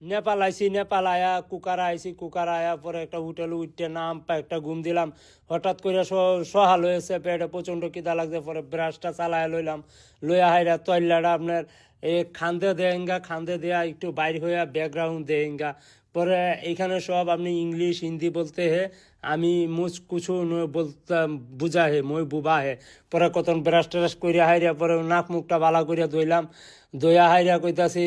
নেপাল আইসি, নেপাল আয়া কুকার আইসি, কুকার আয়া পরে একটা হোটেল উঠতে নাম একটা ঘুম দিলাম। হঠাৎ করে সহাল হয়েছে, পেটে প্রচণ্ড খিদা লাগছে। পরে ব্রাশটা চালায় লইলাম, লইয়া হাইরা তৈলাটা আপনার খান্দে দেঙ্গা, খান্দে দেয়া একটু বাইর হইয়া ব্যাকগ্রাউন্ড দেঙ্গা। পরে এইখানে সব আপনি ইংলিশ হিন্দি বলতে হে, আমি মুঝ কুছু বলতাম বুঝা হে, মই বুবা হে। পরে কতন ব্রাশ ট্রাশ করিয়া হাইরা পরে নাক মুখটা বালা করিয়া ধুইলাম, দইয়া হাইরা কইতাছি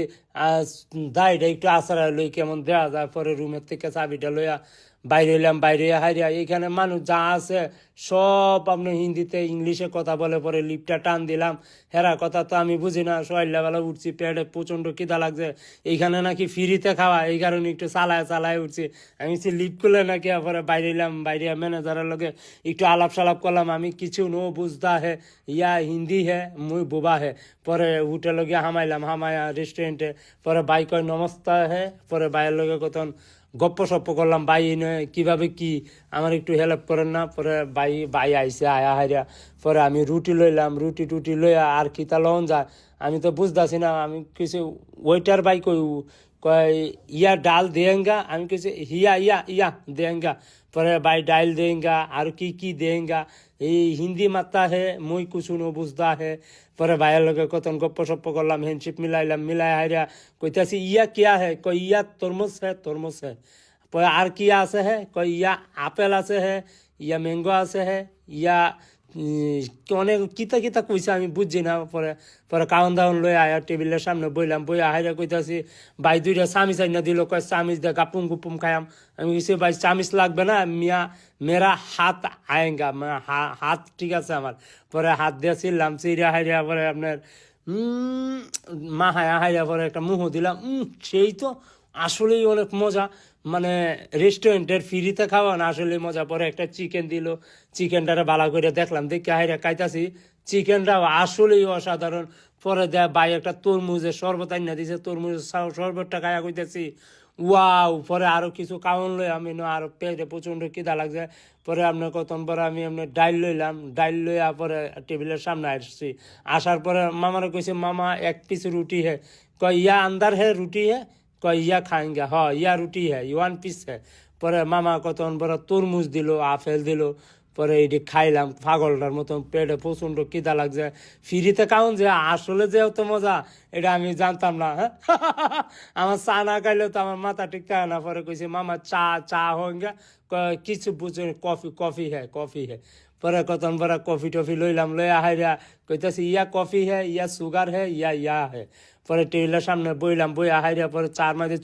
দাইটা একটু আছাড়া লই কেমন দেয়া যায়। পরে রুমের থেকে চাবিটা লইয়া বাইরে হইলাম, বাইরে হাইরা এইখানে মানুষ যা আছে সব আপনার হিন্দিতে ইংলিশে কথা বলে। পরে লিপটা টান দিলাম, হেরা কথা তো আমি বুঝি না। সকালবেলা উঠছি, পেটে প্রচণ্ড খিদা লাগছে, এইখানে নাকি ফ্রিতে খাওয়া, এই কারণে একটু চালায় চালায় উঠছি। আমি লিপ করলে নাকি পরে বাইরে এলাম, বাইরে ম্যানেজারের লগে একটু আলাপ সালাপ করলাম। আমি কিছু নো বুঝতা হে, ইয়া হিন্দি হে, মুই বুবা হে। পরে হোটেলে গিয়ে হামাইলাম, হামায়া রেস্টুরেন্টে। পরে বাই কয় নমস্তা হে। পরে বাইয়ের লগে কতন গপ্প সপ্প করলাম, বাই কিভাবে কি আমার একটু হেল্প করেন না। পরে বাই বাই আইসে, আয়া হাইরা পরে আমি রুটি লইলাম, রুটি টুটি লইয়া আর খিতা লন যায় আমি তো বুঝতেছি না। আমি কিছু ওয়েটার বাই কয় ইয়া ডাল দেঙ্গা, আমি কিছু হিয়া ইয়া ইয়া দেঙ্গা। পরে বাই ডাল দেঙ্গা আর কি দেঙ্গা, এই হিন্দি মাত্তা হে, মুই কুছু নো বুঝদা হে। পরে ভাইয়ের লগে কতন গপ্প সপ্প করলাম, হ্যান্ডশিপ মিলাইলাম, মিলাই হাইরা কইতাছি ইয়া কিয়া হে, কই ইয়া তরমুজ হে, তরমুজ হে। পরে আর কি আছে হে, কই ইয়া আপেল আছে হে, ইয়া ম্যাঙ্গো আছে হে, ইয়া অনেক কিতা কিতা কইছে আমি বুঝছি না। পরে পরে কাউন দাউন লই আয়া টেবিলের সামনে বইলাম, বই আহাইরা কইতাছি ভাই দুইটা চামিচ আইনা দিল, কয় চামিচ দে গাপুম গুপুম খায়াম। আমি কিছু ভাই চামিচ লাগবে না, মিয়া মেরা হাত আয়েঙ্গা, হাত ঠিক আছে আমার। পরে হাত দিয়ে ছিললাম, চিড়া হাইরা পরে আপনার মা হায়া হাইরা পরে একটা মুহ দিলাম, সেই তো আসলেই অনেক মজা। মানে রেস্টুরেন্টের ফ্রিতে খাওয়া না, আসলে মজা। পরে একটা চিকেন দিল, চিকেনটারে ভালো করে দেখলাম, দেখে হাইরা খাইতাছি, চিকেনটাও আসলেই অসাধারণ। পরে দেয় ভাই একটা তরমুজের শরবত আইনা দিছে, তরমুজের শরবতটা খাইয়া কইতেছি ওয়াও। পরে আরো কিছু কাউন লই আমি আরো পেটে প্রচন্ড খিদা লাগছে। পরে আপনার কতন পরে আমি আপনার ডাইল লইলাম, ডাইল লইয়া পরে টেবিলের সামনে আসছি। আসার পরে মামারে কইছে মামা এক পিস রুটি হে, কয় ইয়া আন্দার হে রুটি হে, কয় ইয়া খাएंगे, হ ইয়া রুটি হে, ওয়ান পিস হে। পরে মামা কতন পরে তরমুজ দিল, আপেল দিল। পরে এটি খাইলাম পাগলটার মতন, পেটে প্রচন্ড খিদা লাগছে। ফ্রিতে খাওন যে আসলে যে অত মজা এটা আমি জানতাম না। হ্যাঁ আমার চা না খাইলেও তো আমার মাথা ঠিক থাকে না। পরে কইছে মামা চা চা হোঙ্গা, কিছু বুঝে কফি, কফি হে, কফি হে। পরে কতন পরে কফি টফি লইলাম, লইয়া হাইরা কইতাছি ইয়া কফি হে, ইয়া সুগার হে, ইয়া ইয়া হে। পরে টেবিলের সামনে বইলাম, বইয়া হাইরা পরে চার মাঝে